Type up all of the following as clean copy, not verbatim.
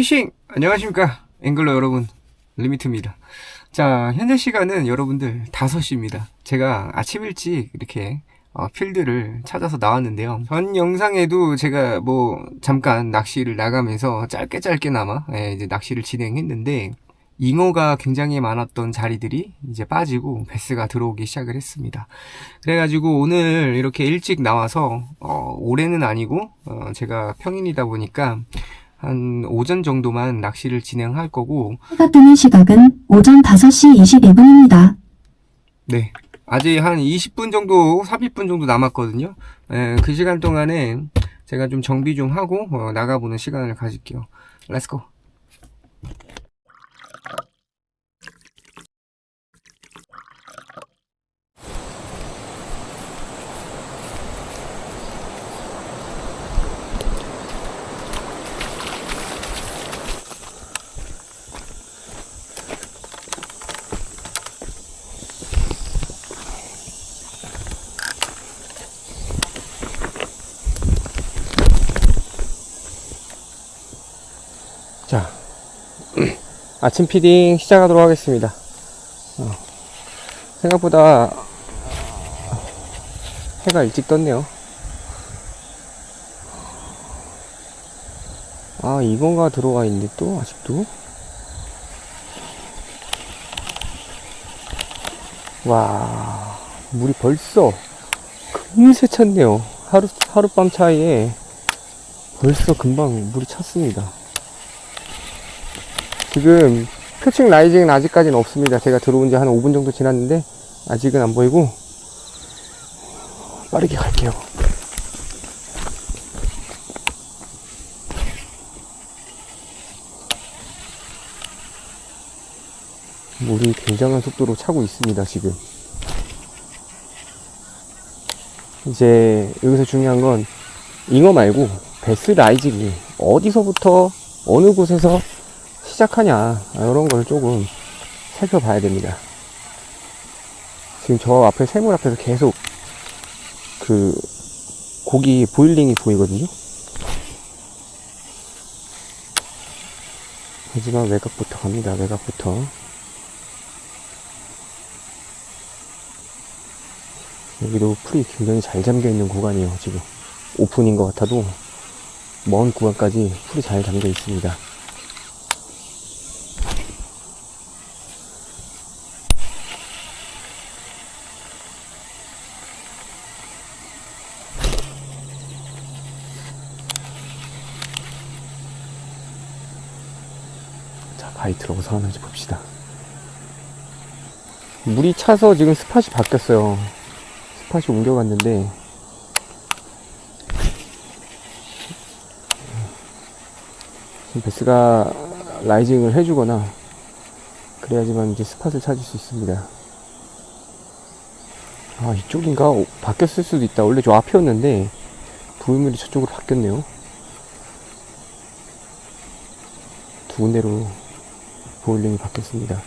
피싱! 안녕하십니까 앵글러 여러분, 리미트입니다. 자, 현재 시간은 여러분들 5시입니다 제가 아침 일찍 이렇게 필드를 찾아서 나왔는데요. 전 영상에도 제가 잠깐 낚시를 나가면서 짧게나마 이제 낚시를 진행했는데, 잉어가 굉장히 많았던 자리들이 이제 빠지고 베스가 들어오기 시작을 했습니다. 그래가지고 오늘 이렇게 일찍 나와서 올해는 아니고 제가 평인이다 보니까 한 오전 정도만 낚시를 진행할 거고, 해가 뜨는 시각은 오전 5시 22분입니다. 네, 아직 한 20분 정도, 30분 정도 남았거든요. 그 시간 동안에 제가 좀 정비 좀 하고 나가보는 시간을 가질게요. 렛츠고. 자, 아침 피딩 시작하도록 하겠습니다. 생각보다 해가 일찍 떴네요. 아, 잉어가 들어와 있네 또 아직도. 와, 물이 벌써 금세 찼네요. 하룻밤 차이에 벌써 금방 물이 찼습니다. 지금 표층 라이징은 아직까지는 없습니다. 제가 들어온 지 한 5분 정도 지났는데 아직은 안 보이고, 빠르게 갈게요. 물이 굉장한 속도로 차고 있습니다. 지금 이제 여기서 중요한 건 잉어 말고 베스 라이징이 어디서부터 어느 곳에서 시작하냐, 이런 걸 조금 살펴봐야 됩니다. 지금 저 앞에 새물 앞에서 계속 그 고기 보일링이 보이거든요. 하지만 외곽부터 갑니다. 외곽부터. 여기도 풀이 굉장히 잘 잠겨있는 구간이에요. 지금 오픈인 것 같아도 먼 구간까지 풀이 잘 잠겨 있습니다. 자, 바이트로 어디서 하는지 봅시다. 물이 차서 지금 스팟이 바뀌었어요. 스팟이 옮겨갔는데, 지금 베스가 라이징을 해주거나 그래야지만 이제 스팟을 찾을 수 있습니다. 아, 이쪽인가? 바뀌었을 수도 있다. 원래 저 앞이었는데 부유물이 저쪽으로 바뀌었네요. 두 군데로 보일링이 바뀌었습니다.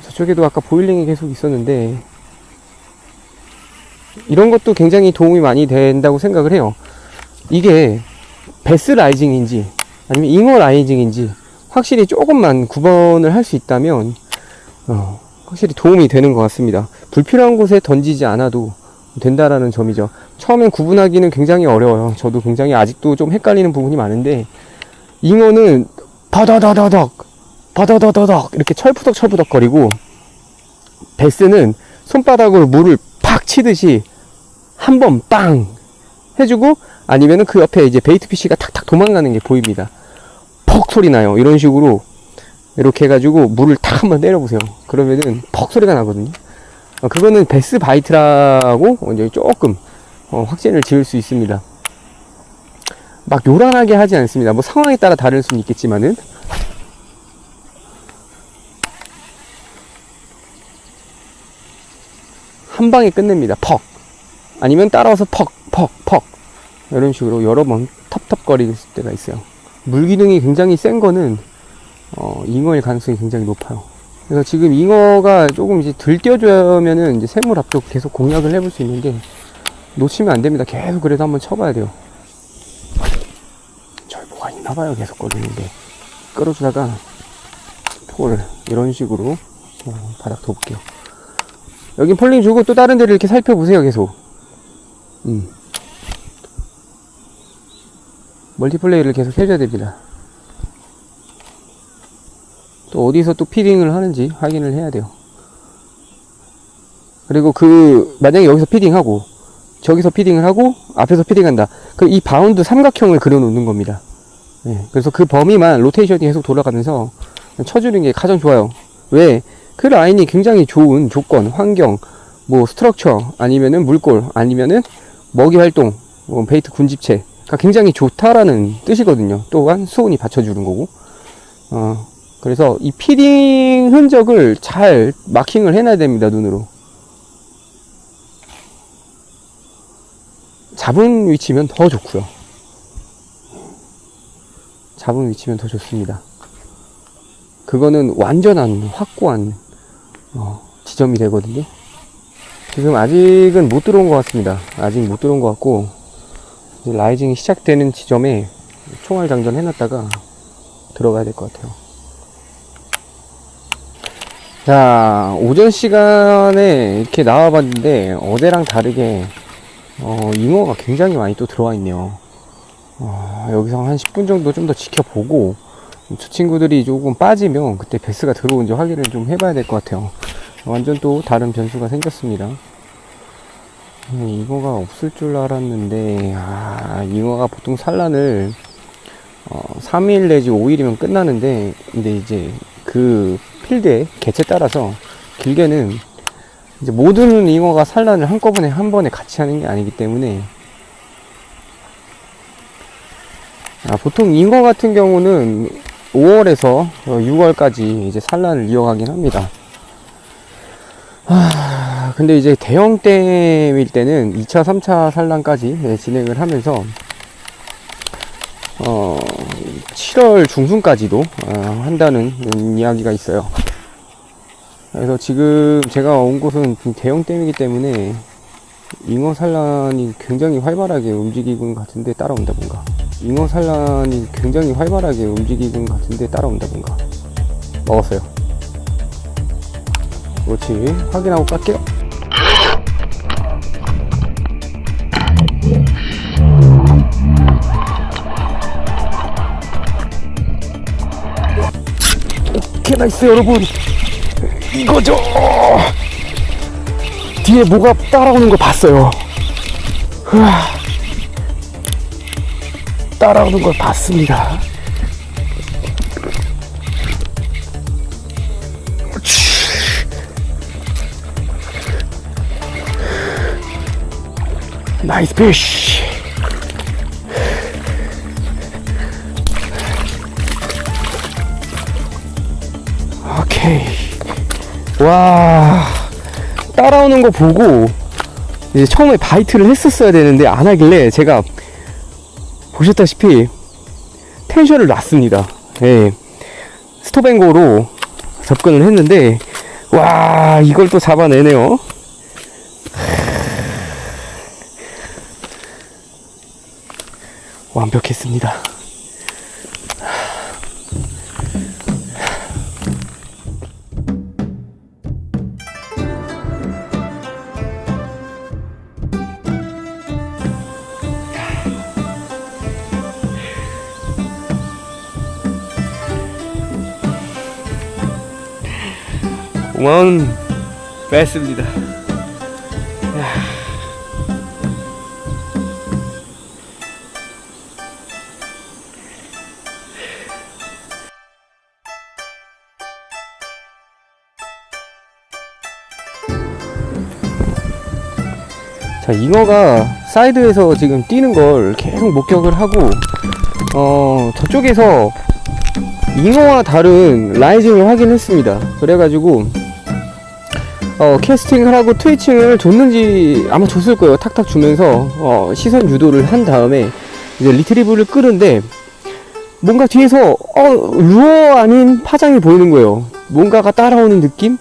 저쪽에도 아까 보일링이 계속 있었는데, 이런 것도 굉장히 도움이 많이 된다고 생각을 해요. 이게 베스 라이징인지 아니면 잉어 라이징인지 확실히 조금만 구분을 할 수 있다면 확실히 도움이 되는 것 같습니다. 불필요한 곳에 던지지 않아도 된다라는 점이죠. 처음엔 구분하기는 굉장히 어려워요. 저도 굉장히 아직도 좀 헷갈리는 부분이 많은데, 잉어는 바다다다닥 이렇게 철푸덕 거리고, 베스는 손바닥으로 물을 팍 치듯이 한 번 빵 해주고, 아니면은 그 옆에 이제 베이트 피쉬가 탁탁 도망가는 게 보입니다. 퍽 소리 나요. 이런 식으로 이렇게 해가지고 물을 탁 한번 때려보세요. 그러면은 퍽 소리가 나거든요. 그거는 베스 바이트라고 이제 조금 확신을 지을 수 있습니다. 막 요란하게 하지 않습니다. 뭐 상황에 따라 다를 수는 있겠지만은, 한 방에 끝냅니다. 퍽. 아니면 따라와서 퍽 이런 식으로 여러 번 텁텁거릴 때가 있어요. 물기둥이 굉장히 센 거는 잉어일 가능성이 굉장히 높아요. 그래서 지금 잉어가 조금 이제 들띄워주면은 이제 샘물 앞쪽 계속 공략을 해볼 수 있는데, 놓치면 안 됩니다. 계속 그래도 한번 쳐봐야 돼요. 저기 뭐가 있나봐요. 계속 걸리는데. 끌어주다가 폴 이런 식으로 바닥 둬볼게요. 여긴 폴링 주고 또 다른 데를 이렇게 살펴보세요. 계속 멀티플레이를 계속 해줘야 됩니다. 또 어디서 또 피딩을 하는지 확인을 해야 돼요. 그리고 만약에 여기서 피딩하고 저기서 피딩을 하고 앞에서 피딩한다, 그럼 이 바운드 삼각형을 그려 놓는 겁니다. 네, 그래서 그 범위만 로테이션이 계속 돌아가면서 쳐주는 게 가장 좋아요. 왜? 그 라인이 굉장히 좋은 조건, 환경, 뭐 스트럭처, 아니면은 물골, 아니면은 먹이 활동, 뭐 베이트 군집체가 굉장히 좋다라는 뜻이거든요. 또한 수온이 받쳐주는 거고. 그래서 이 피딩 흔적을 잘 마킹을 해놔야 됩니다. 눈으로. 잡은 위치면 더 좋고요. 잡은 위치면 더 좋습니다. 그거는 완전한 확고한 지점이 되거든요. 지금 아직은 못 들어온 것 같습니다. 아직 못 들어온 것 같고, 이제 라이징이 시작되는 지점에 총알 장전 해놨다가 들어가야 될 것 같아요. 자, 오전 시간에 이렇게 나와봤는데 어제랑 다르게 잉어가 굉장히 많이 또 들어와 있네요. 여기서 한 10분 정도 좀 더 지켜보고, 저 친구들이 조금 빠지면 그때 베스가 들어온지 확인을 좀 해봐야 될 것 같아요. 완전 또 다른 변수가 생겼습니다. 잉어가 없을 줄 알았는데, 잉어가 보통 산란을 3일 내지 5일이면 끝나는데, 근데 이제 그 필드의 개체 따라서 길게는 이제 모든 잉어가 산란을 한꺼번에 한 번에 같이 하는 게 아니기 때문에, 보통 잉어 같은 경우는 5월에서 6월까지 이제 산란을 이어가긴 합니다. 근데 이제 대형댐일 때는 2차, 3차 산란까지 진행을 하면서 7월 중순까지도 한다는 이야기가 있어요. 그래서 지금 제가 온 곳은 대형댐이기 때문에 잉어 산란이 굉장히 활발하게 움직이는 것 같은데 따라온다 뭔가. 잉어 산란이 굉장히 활발하게 움직이는 것 같은데 따라온다 뭔가. 먹었어요. 그렇지. 확인하고 깔게요. 오케이, 나이스. 여러분, 이거죠. 뒤에 뭐가 따라오는 거 봤어요. 따라오는 걸 봤습니다. 나이스 피쉬. 오케이. 와, 따라오는 거 보고 이제 처음에 바이트를 했었어야 되는데 안 하길래 제가 보셨다시피 텐션을 놨습니다. 예. 스톱앤고로 접근을 했는데, 와, 이걸 또 잡아내네요. 완벽했습니다. 고마운 베스입니다. 자, 잉어가 사이드에서 지금 뛰는 걸 계속 목격을 하고, 저쪽에서 잉어와 다른 라이징을 확인했습니다. 그래가지고 캐스팅을 하고 트위칭을 줬는지 아마 줬을 거예요. 탁탁 주면서 시선 유도를 한 다음에 이제 리트리브를 끄는데, 뭔가 뒤에서 루어 아닌 파장이 보이는 거예요. 뭔가가 따라오는 느낌?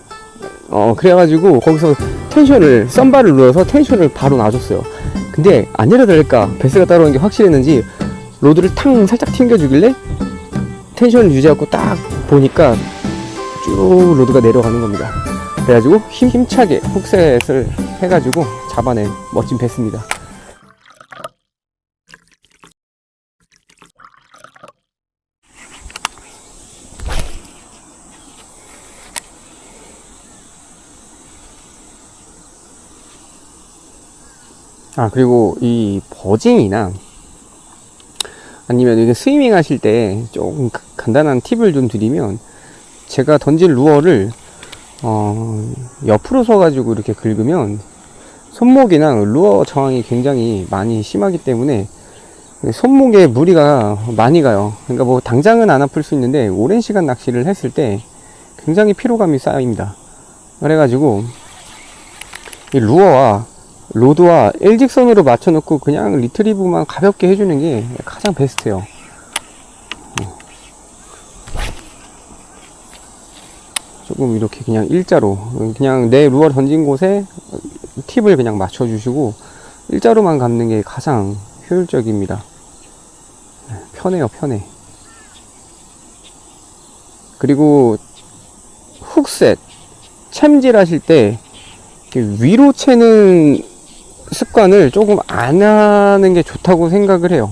그래가지고 거기서 텐션을 썬바를 눌러서 텐션을 바로 놔줬어요. 근데 안 내려달랄까 베스가 따라오는 게 확실했는지 로드를 탕 살짝 튕겨주길래 텐션을 유지하고 딱 보니까 쭉 로드가 내려가는 겁니다. 그래가지고 힘차게 훅셋을 해가지고 잡아낸 멋진 베스입니다. 그리고 이 버징이나 아니면 이게 스위밍 하실 때 조금 간단한 팁을 좀 드리면, 제가 던진 루어를 옆으로 서가지고 이렇게 긁으면 손목이나 루어 저항이 굉장히 많이 심하기 때문에 손목에 무리가 많이 가요. 그러니까 뭐 당장은 안 아플 수 있는데 오랜 시간 낚시를 했을 때 굉장히 피로감이 쌓입니다. 그래가지고 이 루어와 로드와 일직선으로 맞춰놓고 그냥 리트리브만 가볍게 해주는 게 가장 베스트예요. 조금 이렇게 그냥 일자로, 그냥 내 루어 던진 곳에 팁을 그냥 맞춰주시고 일자로만 감는 게 가장 효율적입니다. 편해요, 편해. 그리고 훅셋, 챔질 하실 때 위로 채는 습관을 조금 안 하는 게 좋다고 생각을 해요.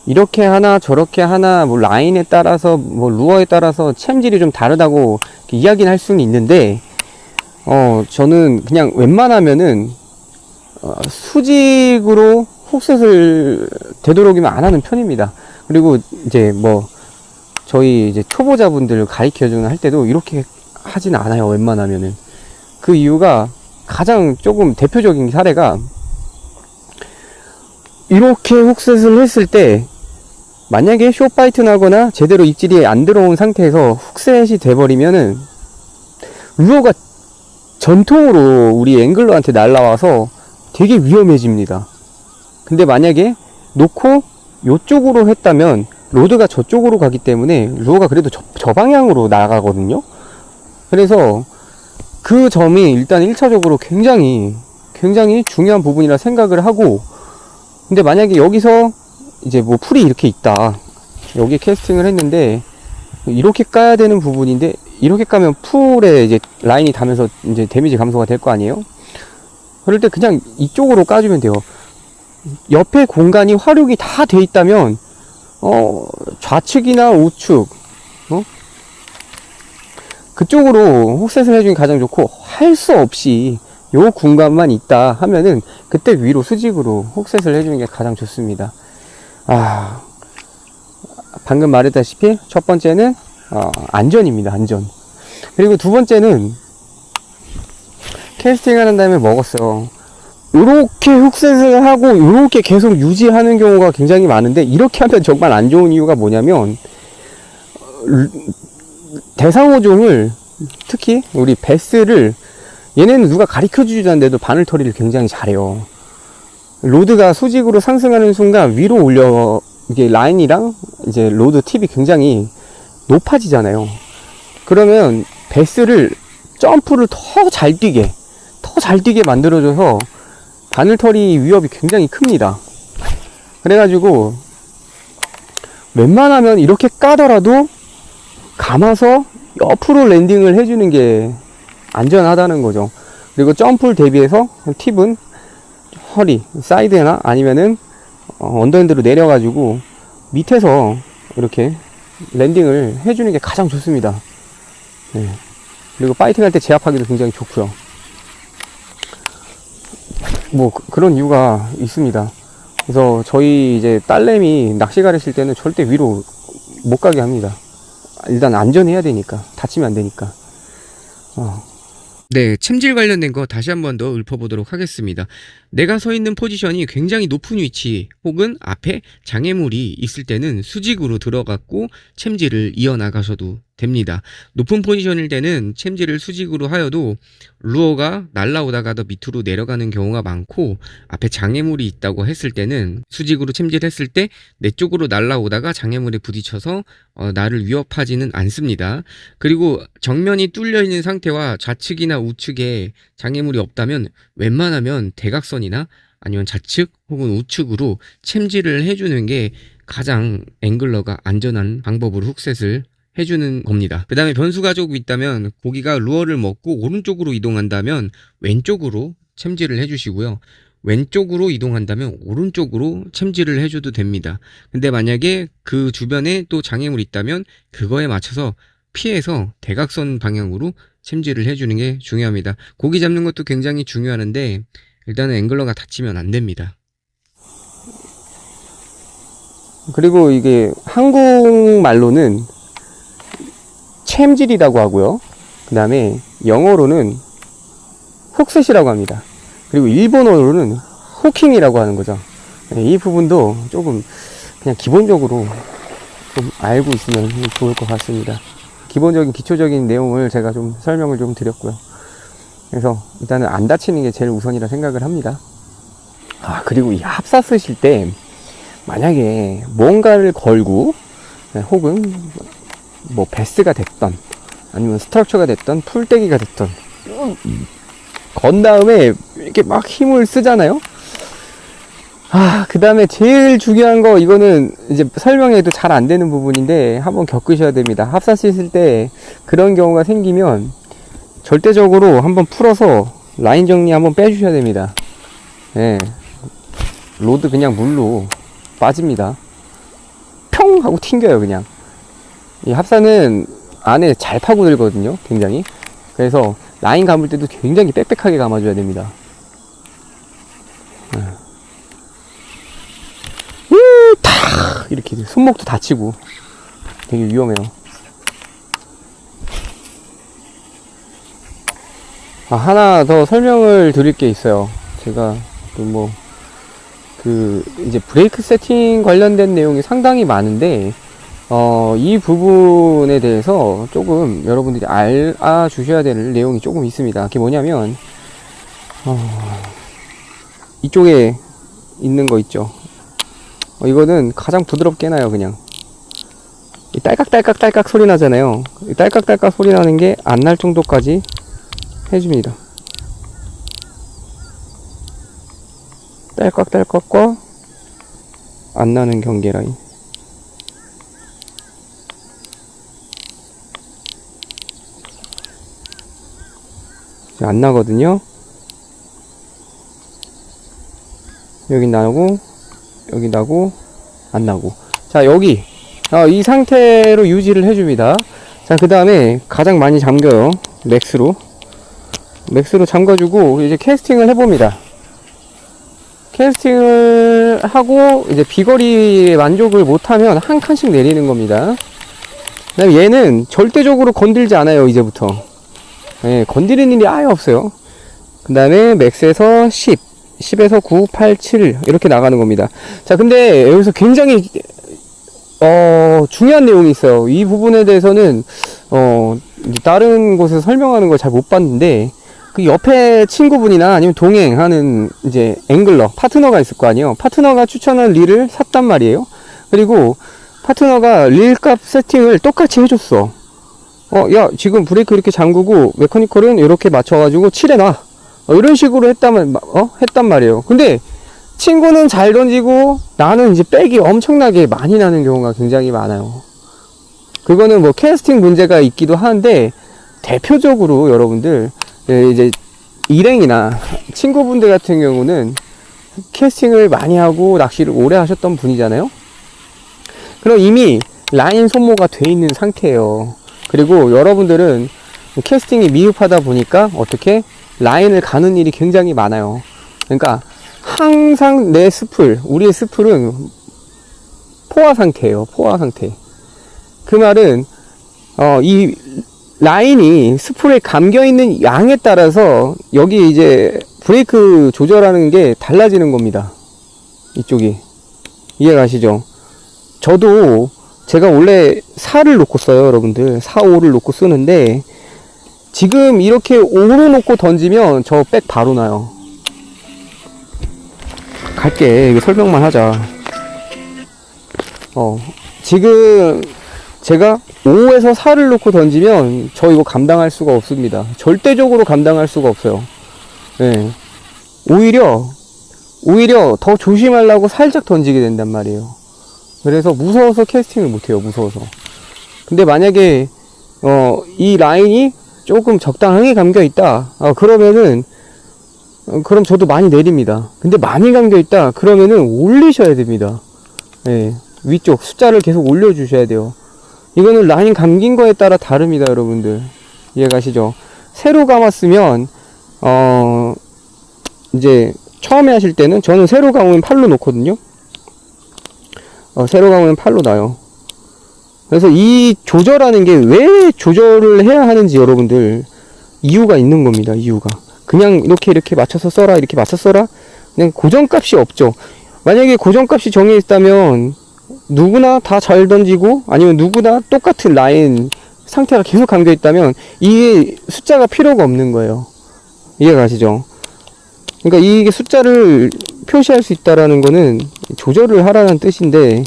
이렇게 하나 저렇게 하나 뭐 라인에 따라서 뭐 루어에 따라서 챔질이 좀 다르다고 이야기는 할 수는 있는데, 저는 그냥 웬만하면은 수직으로 훅셋을 되도록이면 안 하는 편입니다. 그리고 이제 뭐 저희 이제 초보자분들 가르쳐주는 할 때도 이렇게 하진 않아요, 웬만하면은. 그 이유가 가장 조금 대표적인 사례가, 이렇게 훅셋을 했을 때 만약에 숏바이트 나거나 제대로 입질이 안 들어온 상태에서 훅셋이 돼버리면은 루어가 전통으로 우리 앵글러한테 날라와서 되게 위험해집니다. 근데 만약에 놓고 요쪽으로 했다면 로드가 저쪽으로 가기 때문에 루어가 그래도 저 방향으로 나가거든요. 그래서 그 점이 일단 1차적으로 굉장히 중요한 부분이라 생각을 하고, 근데 만약에 여기서 이제 뭐 풀이 이렇게 있다, 여기 캐스팅을 했는데 이렇게 까야 되는 부분인데 이렇게 까면 풀에 이제 라인이 닿으면서 이제 데미지 감소가 될 거 아니에요. 그럴 때 그냥 이쪽으로 까주면 돼요. 옆에 공간이 활용이 다 돼 있다면 좌측이나 우측 그쪽으로 훅셋을 해주는 게 가장 좋고, 할 수 없이 요 공간만 있다 하면은 그때 위로 수직으로 훅셋을 해주는 게 가장 좋습니다. 방금 말했다시피 첫 번째는 안전입니다. 안전. 그리고 두 번째는 캐스팅을 한 다음에 먹었어요. 요렇게 훅셋을 하고 요렇게 계속 유지하는 경우가 굉장히 많은데, 이렇게 하면 정말 안 좋은 이유가 뭐냐면, 대상어종을, 특히 우리 베스를, 얘네는 누가 가르쳐주지 않는데도 바늘터리를 굉장히 잘해요. 로드가 수직으로 상승하는 순간 위로 올려, 이게 라인이랑 이제 로드 팁이 굉장히 높아지잖아요. 그러면 베스를 점프를 더 잘 뛰게 만들어줘서 바늘터리 위협이 굉장히 큽니다. 그래가지고 웬만하면 이렇게 까더라도 감아서 옆으로 랜딩을 해주는 게 안전하다는 거죠. 그리고 점프를 대비해서 팁은 허리, 사이드나 아니면은 언더핸드로 내려가지고 밑에서 이렇게 랜딩을 해주는 게 가장 좋습니다. 네. 그리고 파이팅 할 때 제압하기도 굉장히 좋고요. 뭐 그런 이유가 있습니다. 그래서 저희 이제 딸내미 낚시 가르칠 때는 절대 위로 못 가게 합니다. 일단 안전해야 되니까, 다치면 안 되니까. 네, 챔질 관련된 거 다시 한 번 더 읊어보도록 하겠습니다. 내가 서 있는 포지션이 굉장히 높은 위치 혹은 앞에 장애물이 있을 때는 수직으로 들어갔고 챔질을 이어나가셔도 됩니다. 높은 포지션일 때는 챔질을 수직으로 하여도 루어가 날라오다가 더 밑으로 내려가는 경우가 많고, 앞에 장애물이 있다고 했을 때는 수직으로 챔질했을 때 내 쪽으로 날라오다가 장애물에 부딪혀서 나를 위협하지는 않습니다. 그리고 정면이 뚫려 있는 상태와 좌측이나 우측에 장애물이 없다면 웬만하면 대각선이나 아니면 좌측 혹은 우측으로 챔질을 해주는 게 가장 앵글러가 안전한 방법으로 훅셋을 해주는 겁니다. 그 다음에 변수가 조금 있다면, 고기가 루어를 먹고 오른쪽으로 이동한다면 왼쪽으로 챔질을 해주시고요. 왼쪽으로 이동한다면 오른쪽으로 챔질을 해줘도 됩니다. 근데 만약에 그 주변에 또 장애물이 있다면 그거에 맞춰서 피해서 대각선 방향으로 챔질을 해주는 게 중요합니다. 고기 잡는 것도 굉장히 중요하는데 일단은 앵글러가 다치면 안 됩니다. 그리고 이게 한국말로는 챔질이라고 하고요. 그 다음에 영어로는 훅셋이라고 합니다. 그리고 일본어로는 후킹이라고 하는 거죠. 이 부분도 조금 그냥 기본적으로 좀 알고 있으면 좋을 것 같습니다. 기본적인 기초적인 내용을 제가 좀 설명을 좀 드렸고요. 그래서 일단은 안 다치는 게 제일 우선이라 생각을 합니다. 그리고 이 합사 쓰실 때 만약에 뭔가를 걸고 혹은 뭐 베스가 됐던 아니면 스트럭처가 됐던 풀떼기가 됐던 건 다음에 이렇게 막 힘을 쓰잖아요. 그 다음에 제일 중요한 거, 이거는 이제 설명해도 잘 안 되는 부분인데 한번 겪으셔야 됩니다. 합사 쓰실 때 그런 경우가 생기면 절대적으로 한번 풀어서 라인 정리 한번 빼주셔야 됩니다. 예. 로드 그냥 물로 빠집니다. 평 하고 튕겨요 그냥. 이 합사는 안에 잘 파고들거든요 굉장히. 그래서 라인 감을 때도 굉장히 빽빽하게 감아줘야 됩니다. 탁 이렇게 손목도 다치고 되게 위험해요. 하나 더 설명을 드릴 게 있어요. 제가 또 이제 브레이크 세팅 관련된 내용이 상당히 많은데 이 부분에 대해서 조금 여러분들이 알아주셔야 될 내용이 조금 있습니다. 그게 뭐냐면 이쪽에 있는 거 있죠. 이거는 가장 부드럽게 해놔요. 그냥 이 딸깍딸깍 소리 나잖아요. 이 딸깍딸깍 소리 나는 게 안 날 정도까지 해줍니다. 딸깍딸깍과 안 나는 경계 라인. 안 나거든요. 여기 나고 여기 나고 안 나고. 자, 여기 이 상태로 유지를 해줍니다. 자, 그 다음에 가장 많이 잠겨요. 맥스로 잠가주고 이제 캐스팅을 해봅니다. 캐스팅을 하고 이제 비거리에 만족을 못하면 한 칸씩 내리는 겁니다. 그 다음에 얘는 절대적으로 건들지 않아요. 이제부터 건드리는 일이 아예 없어요. 그 다음에 맥스에서 10에서 9, 8, 7 이렇게 나가는 겁니다. 자, 근데 여기서 굉장히 중요한 내용이 있어요. 이 부분에 대해서는 다른 곳에서 설명하는 걸 잘 못 봤는데, 그 옆에 친구분이나 아니면 동행하는 이제 앵글러 파트너가 있을 거 아니에요. 파트너가 추천한 릴을 샀단 말이에요. 그리고 파트너가 릴 값 세팅을 똑같이 해줬어. 야, 지금 브레이크 이렇게 잠그고 메커니컬은 이렇게 맞춰가지고 칠해놔. 이런 식으로 했단 말이에요. 근데 친구는 잘 던지고 나는 이제 백이 엄청나게 많이 나는 경우가 굉장히 많아요. 그거는 뭐 캐스팅 문제가 있기도 하는데, 대표적으로 여러분들 이제 일행이나 친구분들 같은 경우는 캐스팅을 많이 하고 낚시를 오래 하셨던 분이잖아요. 그럼 이미 라인 소모가 돼 있는 상태예요. 그리고 여러분들은 캐스팅이 미흡하다 보니까 어떻게 라인을 가는 일이 굉장히 많아요. 그러니까 항상 우리의 스풀은 포화 상태예요. 포화 상태. 그 말은 이 라인이 스풀에 감겨있는 양에 따라서 여기 이제 브레이크 조절하는 게 달라지는 겁니다. 이쪽이. 이해가시죠? 저도 제가 원래 4를 놓고 써요, 여러분들. 4, 5를 놓고 쓰는데, 지금 이렇게 5로 놓고 던지면 저 백 바로 나요. 갈게. 이거 설명만 하자. 지금 제가 5에서 4를 놓고 던지면 저 이거 감당할 수가 없습니다. 절대적으로 감당할 수가 없어요. 네. 오히려 더 조심하려고 살짝 던지게 된단 말이에요. 그래서 무서워서 캐스팅을 못해요. 무서워서. 근데 만약에 이 라인이 조금 적당하게 감겨 있다. 그러면은 그럼 저도 많이 내립니다. 근데 많이 감겨 있다. 그러면은 올리셔야 됩니다. 네. 위쪽 숫자를 계속 올려 주셔야 돼요. 이거는 라인 감긴 거에 따라 다릅니다, 여러분들. 이해가시죠? 새로 감았으면 이제 처음에 하실 때는 저는 새로 감으면 팔로 놓거든요. 새로 감으면 팔로 나요. 그래서 이 조절하는 게 왜 조절을 해야 하는지 여러분들 이유가 있는 겁니다. 이유가 그냥 이렇게 맞춰서 써라, 이렇게 맞춰서 써라, 그냥 고정값이 없죠. 만약에 고정값이 정해 있다면 누구나 다 잘 던지고 아니면 누구나 똑같은 라인 상태가 계속 감겨 있다면 이게 숫자가 필요가 없는 거예요. 이해가 가시죠? 그러니까 이게 숫자를 표시할 수 있다라는 거는 조절을 하라는 뜻인데,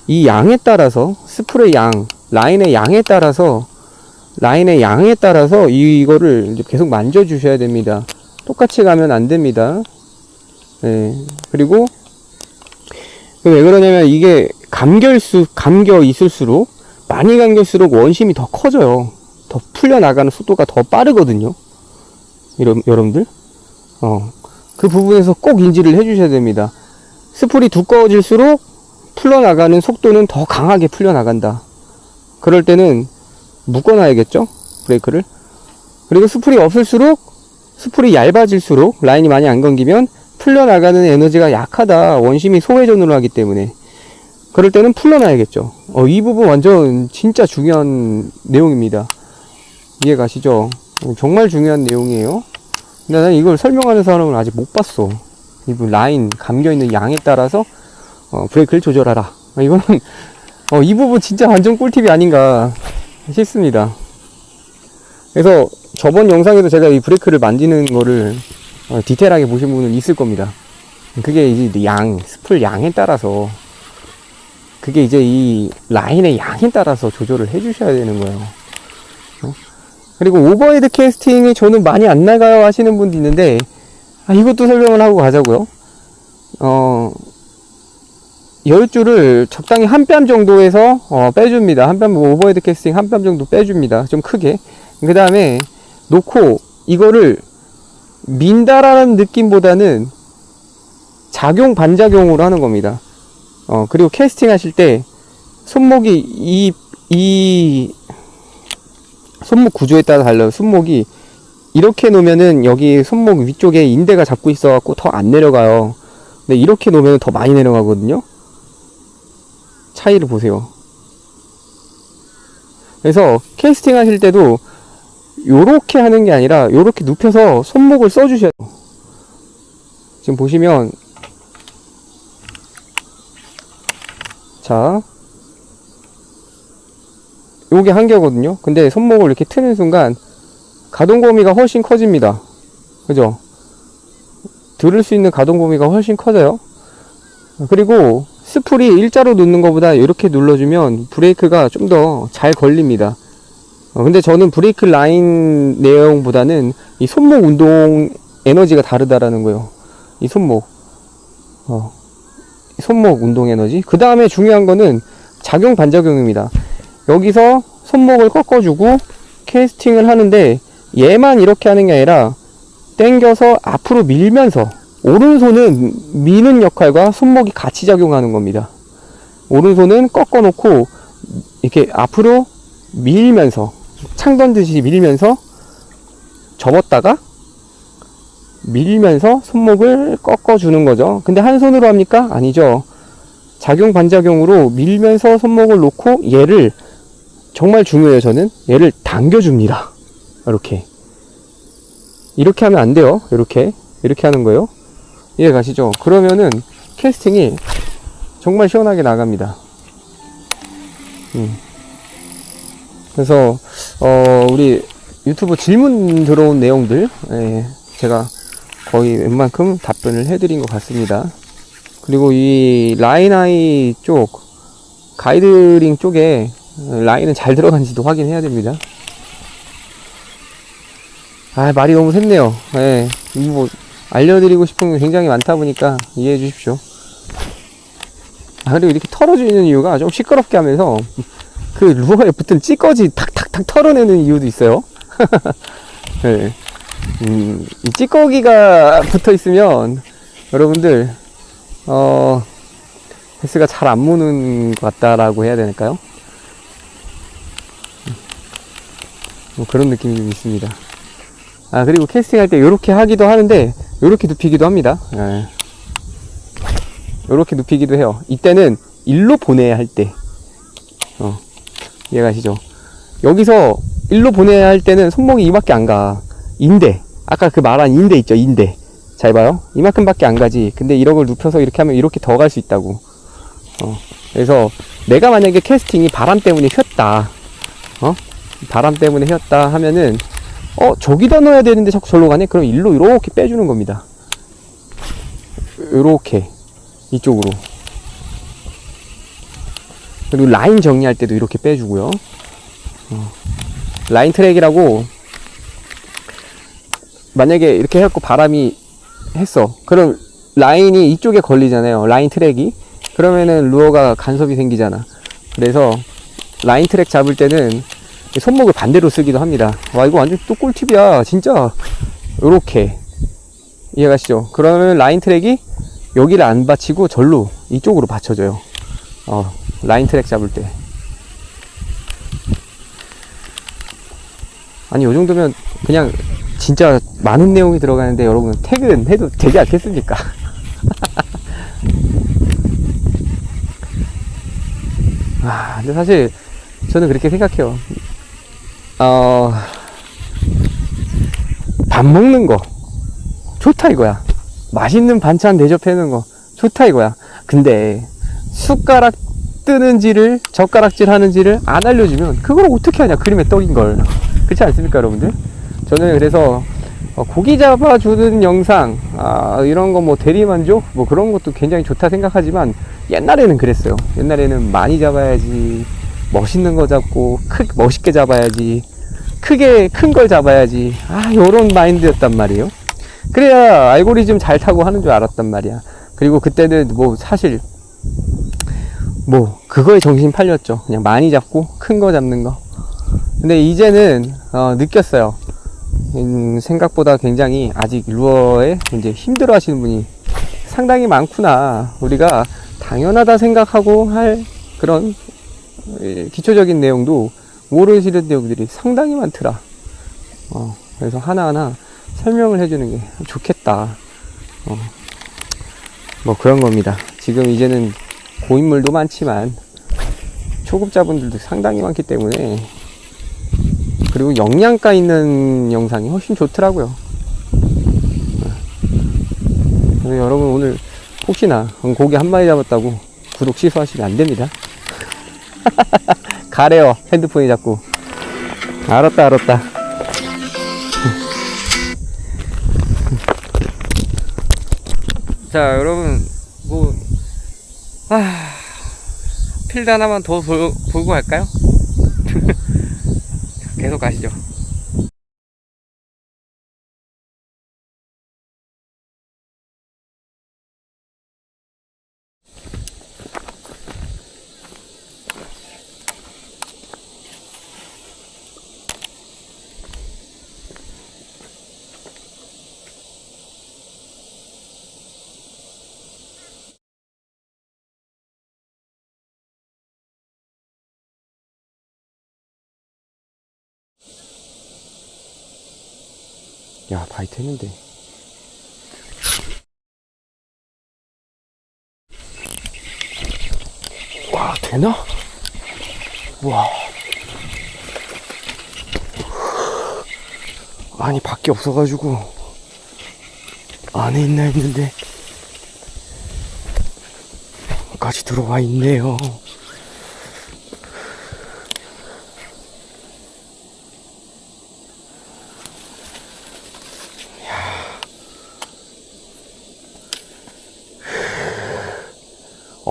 이 양에 따라서 스프레이 양, 라인의 양에 따라서 이거를 이제 계속 만져 주셔야 됩니다. 똑같이 가면 안 됩니다. 네. 그리고 왜 그러냐면 이게 감겨 있을수록, 많이 감길수록 원심이 더 커져요. 더 풀려나가는 속도가 더 빠르거든요. 여러분들. 그 부분에서 꼭 인지를 해주셔야 됩니다. 스풀이 두꺼워질수록 풀려나가는 속도는 더 강하게 풀려나간다. 그럴 때는 묶어놔야겠죠? 브레이크를. 그리고 스풀이 없을수록, 스풀이 얇아질수록, 라인이 많이 안 감기면 풀려나가는 에너지가 약하다. 원심이 소회전으로 하기 때문에. 그럴 때는 풀려놔야겠죠. 이 부분 완전 진짜 중요한 내용입니다. 이해 가시죠? 정말 중요한 내용이에요. 근데 난 이걸 설명하는 사람을 아직 못 봤어. 이 라인 감겨있는 양에 따라서 브레이크를 조절하라. 이거는 이 부분 진짜 완전 꿀팁이 아닌가 싶습니다. 그래서 저번 영상에도 제가 이 브레이크를 만지는 거를 디테일하게 보신 분은 있을 겁니다. 그게 이제 스풀 양에 따라서, 그게 이제 이 라인의 양에 따라서 조절을 해주셔야 되는 거예요. 그리고 오버헤드 캐스팅이 저는 많이 안 나가요 하시는 분도 있는데, 이것도 설명을 하고 가자고요. 10줄을 적당히 한 뺨 정도에서 빼줍니다. 한 뺨, 오버헤드 캐스팅 한 뺨 정도 빼줍니다. 좀 크게. 그 다음에 놓고 이거를 민다라는 느낌보다는 작용 반작용으로 하는 겁니다. 그리고 캐스팅 하실 때 손목이 이 손목 구조에 따라 달라요. 손목이 이렇게 놓으면은 여기 손목 위쪽에 인대가 잡고 있어 갖고 더 안 내려가요. 근데 이렇게 놓으면 더 많이 내려가거든요. 차이를 보세요. 그래서 캐스팅 하실 때도 요렇게 하는 게 아니라 요렇게 눕혀서 손목을 써 주셔야 돼요. 지금 보시면, 자, 요게 한계거든요. 근데 손목을 이렇게 트는 순간 가동 범위가 훨씬 커집니다. 그죠? 들을 수 있는 가동 범위가 훨씬 커져요. 그리고 스풀이 일자로 놓는 것보다 이렇게 눌러주면 브레이크가 좀 더 잘 걸립니다. 근데 저는 브레이크 라인 내용보다는 이 손목 운동 에너지가 다르다라는 거예요. 이 손목 운동 에너지. 그 다음에 중요한 거는 작용 반작용입니다. 여기서 손목을 꺾어주고 캐스팅을 하는데, 얘만 이렇게 하는 게 아니라 당겨서 앞으로 밀면서, 오른손은 미는 역할과 손목이 같이 작용하는 겁니다. 오른손은 꺾어 놓고 이렇게 앞으로 밀면서, 창 던듯이 밀면서 접었다가 밀면서 손목을 꺾어 주는 거죠. 근데 한 손으로 합니까? 아니죠. 작용 반작용으로 밀면서 손목을 놓고 얘를, 정말 중요해요. 저는 얘를 당겨줍니다. 이렇게 하면 안 돼요. 이렇게 하는 거예요. 이해 가시죠? 그러면은 캐스팅이 정말 시원하게 나갑니다. 그래서 우리 유튜브 질문 들어온 내용들, 예, 제가 거의 웬만큼 답변을 해드린 것 같습니다. 그리고 이 라인아이 쪽, 가이드링 쪽에 라인은 잘 들어간지도 확인해야 됩니다. 말이 너무 샜네요. 예, 뭐 알려드리고 싶은 게 굉장히 많다 보니까 이해해 주십시오. 그리고 이렇게 털어주는 이유가 좀 시끄럽게 하면서 그 루어에 붙은 찌꺼기 탁탁탁 털어내는 이유도 있어요. 네. 이 찌꺼기가 붙어 있으면 여러분들 베스가 잘 안 무는 것 같다라고 해야 되나요? 뭐 그런 느낌이 좀 있습니다. 그리고 캐스팅할 때 이렇게 하기도 하는데 이렇게 눕히기도 합니다. 네. 이렇게 눕히기도 해요. 이때는 일로 보내야 할 때, 이해가시죠? 여기서 일로 보내야 할 때는 손목이 이밖에 안 가. 인대, 아까 그 말한 인대 있죠, 인대. 잘 봐요. 이만큼밖에 안 가지. 근데 이런 걸 눕혀서 이렇게 하면 이렇게 더 갈 수 있다고. 그래서 내가 만약에 캐스팅이 바람 때문에 휘었다, 바람 때문에 휘었다 하면은 저기다 넣어야 되는데 자꾸 절로 가네? 그럼 일로 이렇게 빼주는 겁니다. 요렇게 이쪽으로. 그리고 라인 정리할 때도 이렇게 빼주고요. 라인 트랙이라고, 만약에 이렇게 해갖고 바람이 했어. 그럼 라인이 이쪽에 걸리잖아요. 라인 트랙이. 그러면은 루어가 간섭이 생기잖아. 그래서 라인 트랙 잡을 때는 손목을 반대로 쓰기도 합니다. 와, 이거 완전 또 꿀팁이야. 진짜. 요렇게. 이해가시죠? 그러면 라인 트랙이 여기를 안 받치고 절로 이쪽으로 받쳐져요. 라인 트랙 잡을 때. 아니, 요 정도면 그냥 진짜 많은 내용이 들어가는데 여러분 퇴근 해도 되지 않겠습니까? 근데 사실 저는 그렇게 생각해요. 밥 먹는 거 좋다 이거야. 맛있는 반찬 대접해놓은 거 좋다 이거야. 근데 숟가락 뜨는지를, 젓가락질 하는지를 안 알려주면 그걸 어떻게 하냐. 그림의 떡인걸. 그렇지 않습니까 여러분들? 저는 그래서 고기 잡아주는 영상, 이런 거 뭐 대리만족 뭐 그런 것도 굉장히 좋다 생각하지만, 옛날에는 그랬어요. 옛날에는 많이 잡아야지, 멋있는 거 잡고 멋있게 잡아야지, 크게 큰 걸 잡아야지, 요런 마인드였단 말이에요. 그래야 알고리즘 잘 타고 하는 줄 알았단 말이야. 그리고 그때는 뭐 사실 뭐 그거에 정신 팔렸죠. 그냥 많이 잡고 큰 거 잡는 거. 근데 이제는 느꼈어요. 생각보다 굉장히 아직 루어에 이제 힘들어 하시는 분이 상당히 많구나. 우리가 당연하다 생각하고 할 그런 기초적인 내용도 모르시는 내용들이 상당히 많더라. 그래서 하나하나 설명을 해주는 게 좋겠다. 뭐 그런 겁니다. 지금 이제는 고인물도 많지만 초급자분들도 상당히 많기 때문에, 그리고 영양가 있는 영상이 훨씬 좋더라고요. 그래서 여러분 오늘 혹시나 고기 한 마리 잡았다고 구독 취소하시면 안 됩니다. 가래요, 핸드폰이 자꾸. 알았다. 자, 여러분, 뭐, 필드 하나만 더 보고 갈까요? 계속 가시죠. 야, 바이트 했는데. 와, 되나? 와. 아니, 밖에 없어가지고 안에 있나 했는데 까지 들어와 있네요.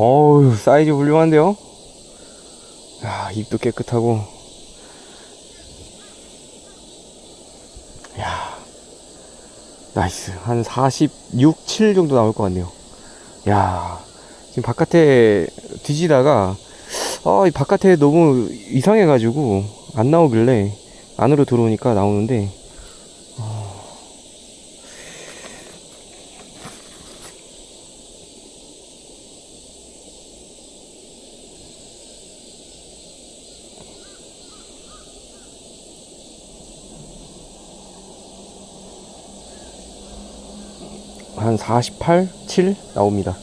어우, 사이즈 훌륭한데요? 야, 입도 깨끗하고. 야, 나이스. 한 46, 7 정도 나올 것 같네요. 야, 지금 바깥에 뒤지다가, 이 바깥에 너무 이상해가지고, 안 나오길래, 안으로 들어오니까 나오는데, 한 48, 7 나옵니다.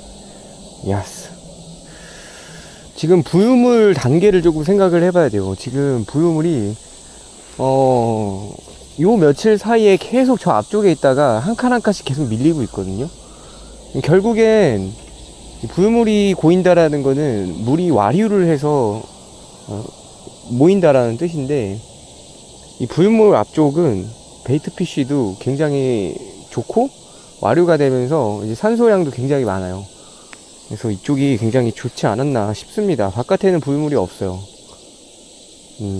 야스. 지금 부유물 단계를 조금 생각을 해봐야 돼요. 지금 부유물이 요 며칠 사이에 계속 저 앞쪽에 있다가 한 칸 한 칸씩 계속 밀리고 있거든요. 결국엔 부유물이 고인다라는 거는 물이 와류를 해서 모인다라는 뜻인데, 이 부유물 앞쪽은 베이트피쉬도 굉장히 좋고 와류가 되면서 이제 산소량도 굉장히 많아요. 그래서 이쪽이 굉장히 좋지 않았나 싶습니다. 바깥에는 부유물이 없어요.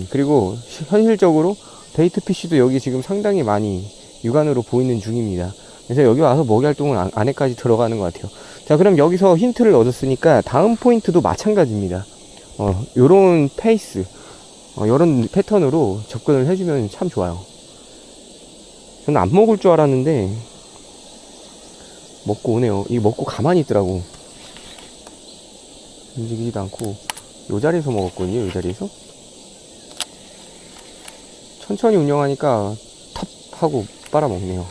그리고 현실적으로 베이트피쉬도 여기 지금 상당히 많이 육안으로 보이는 중입니다. 그래서 여기 와서 먹이 활동은 안에까지 들어가는 것 같아요. 자, 그럼 여기서 힌트를 얻었으니까 다음 포인트도 마찬가지입니다. 요런 페이스, 요런 패턴으로 접근을 해주면 참 좋아요. 저는 안 먹을 줄 알았는데 먹고 오네요. 이 먹고 가만히 있더라고. 움직이지도 않고 요 자리에서 먹었거든요. 요 자리에서 천천히 운영하니까 텁 하고 빨아먹네요.